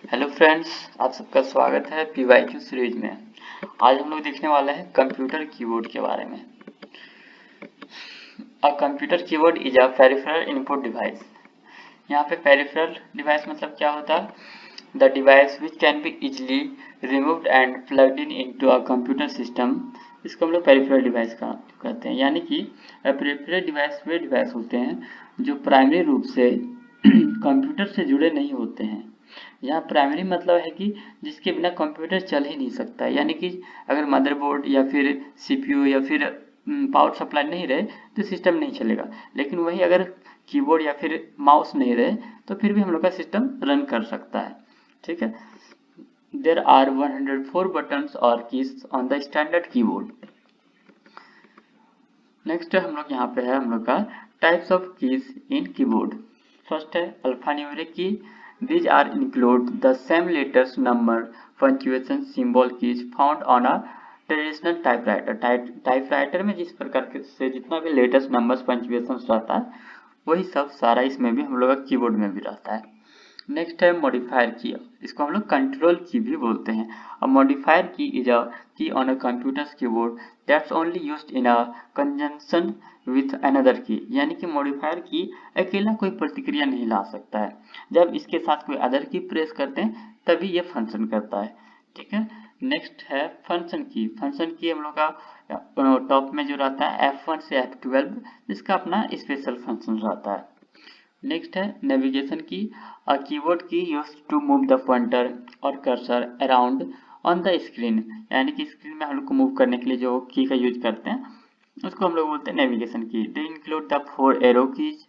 Hello friends, आप सबका स्वागत है PYQ सीरीज में। आज हम लोग देखने वाले हैं कंप्यूटर कीबोर्ड के बारे में। A computer keyboard is a peripheral input device. यहाँ पे पेरिफेरल डिवाइस मतलब क्या होता है? The device which can be easily removed and plugged in into a computer system. इसको हम लोग पेरिफेरल डिवाइस का कहते हैं। यानी कि पेरिफेरल डिवाइस वे डिवाइस होते हैं जो प्राइमरी रूप से कंप्यूटर से जुड़े नहीं होते हैं। यहाँ प्राइमरी मतलब है कि जिसके बिना कंप्यूटर चल ही नहीं सकता। यानी कि अगर मदरबोर्ड या फिर CPU या फिर पावर सप्लाई नहीं रहे तो सिस्टम नहीं चलेगा। लेकिन वही अगर कीबोर्ड या फिर माउस नहीं रहे तो फिर भी हम लोग का सिस्टम रन कर सकता है। ठीक है। देयर आर 104 बटन्स और keys on the standard keyboard. Next हम लोग यहाँ पे है हम लोग का types of keys in keyboard. First है अल्फान्यूमेरिक की। These are include the same letters, number, punctuation, symbol keys found on a traditional typewriter. Typewriter में जिस प्रकार से जितना भी लेटर्स, नंबर्स, पंक्चुएशन रहता है वही सब सारा इसमें भी हम लोग का कीबोर्ड में भी रहता है। नेक्स्ट है मॉडिफायर की। इसको हम लोग कंट्रोल की भी बोलते हैं। अ मॉडिफायर की इज अ की on a computers keyboard that's only used in a conjunction with another की। यानी कि मॉडिफायर की अकेला कोई प्रतिक्रिया नहीं ला सकता है। जब इसके साथ कोई अदर की प्रेस करते हैं तभी ये फंक्शन करता है। ठीक है। नेक्स्ट है फंक्शन की। फंक्शन की हम लोग का टॉप में जो रहता है F1 से F12, इसका अपना स्पेशल फंक्शन रहता है। नेक्स्ट है नेविगेशन की। A keyboard key used to move the pointer और cursor around on the screen. यानी कि स्क्रीन में हम लोग को मूव करने के लिए जो की का यूज करते हैं उसको हम लोग बोलते हैं नेविगेशन की। They include the 4 arrow keys,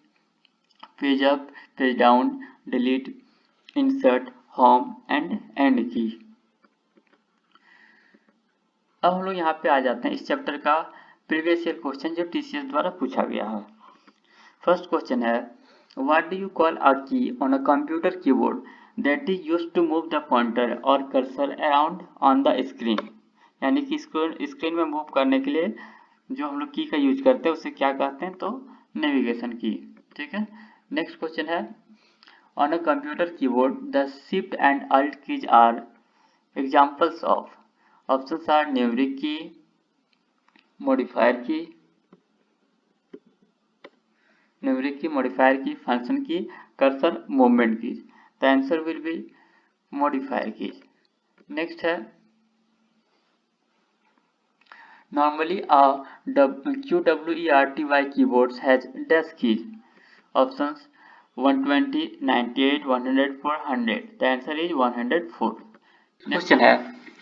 page up, page down, delete, insert, home and and की। अब हम लोग यहाँ पे आ जाते हैं इस चैप्टर का प्रीवियस ईयर क्वेश्चन जो TCS द्वारा पूछा गया है। फर्स्ट क्वेश्चन है What do you call a key on a computer keyboard that is used to move the pointer or cursor around on the screen? यानी कि स्क्रीन में मूव करने के लिए जो हम लोग की का यूज करते हैं उसे क्या कहते हैं? तो नेविगेशन की। ठीक है। नेक्स्ट क्वेश्चन है On a computer keyboard the shift and alt keys are examples of। Options are numeric key, modifier key, numeric key, modifier key, function key, cursor, movement key. The answer will be modifier key. Next है normally QWERTY keyboards has dash keys. Options 120, 98, 104, 100। The answer is 104। Question है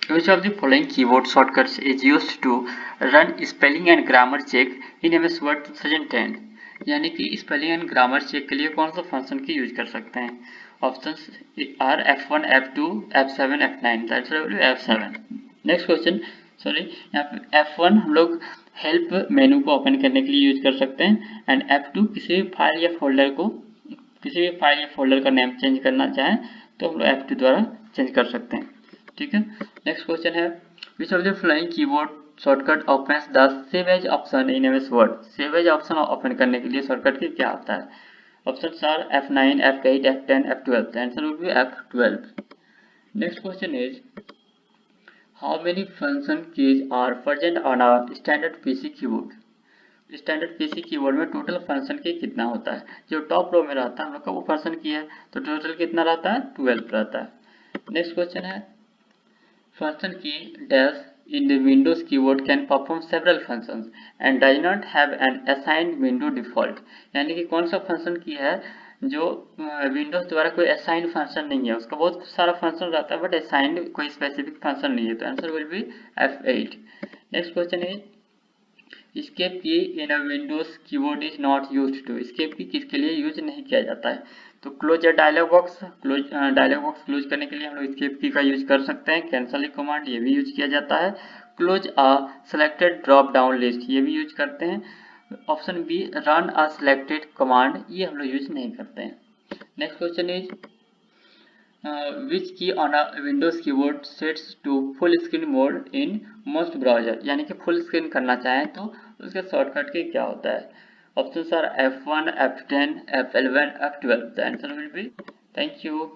Which of the following keyboard shortcuts is used to run spelling and grammar check in MS Word 2010? यानी कि spelling and grammar check के लिए कौन सा function की use कर सकते हैं? Options are F1, F2, F7, F9। That's F7। Next question, sorry, यहाँ पे F1 हम लोग हेल्प मेनू को ओपन करने के लिए यूज कर सकते हैं एंड F2 किसी भी फाइल या फोल्डर का नेम चेंज करना चाहें तो हम लोग F2 द्वारा चेंज कर सकते हैं। ठीक है। नेक्स्ट क्वेश्चन है which of the following keyboard shortcut opens the save as option in MS word. Save as option open करने के लिए शॉर्टकट की क्या होता है? Options are F9, F8, F10, F12। The answer will be F12। Next question is how many function keys are present on a standard PC keyboard. Standard PC keyboard में total function key कितना होता है? जो top row में रहता है हम लोग का वो फंक्शन की है तो टोटल कितना रहता है? 12 रहता है। नेक्स्ट क्वेश्चन है function key dash in the Windows keyboard can perform several functions and does not have an assigned window default। यानी कि कौन सा फंक्शन की है जो विंडोज द्वारा कोई असाइंड फंक्शन नहीं है, उसका बहुत सारा फंक्शन रहता है बट असाइंड कोई स्पेसिफिक फंक्शन नहीं है, तो answer will B F8। Next question है escape key in a Windows keyboard is not used to। escape की किसके लिए यूज नहीं किया जाता है? तो क्लोज डायलॉग बॉक्स क्लोज करने के लिए हम लोग escape की का यूज कर सकते हैं। कैंसल कमांड ये भी यूज किया जाता है। क्लोज अ सेलेक्टेड ड्रॉप डाउन लिस्ट ये भी यूज करते हैं। Option be run a selected command ये हम लोग यूज नहीं करते हैं। Next question is which key on a Windows keyboard sets to full screen mode in most browser. यानी कि फुल स्क्रीन करना चाहें तो उसके शॉर्टकट की क्या होता है? Options are F1, F10, F11, F12। The answer will be. Thank you.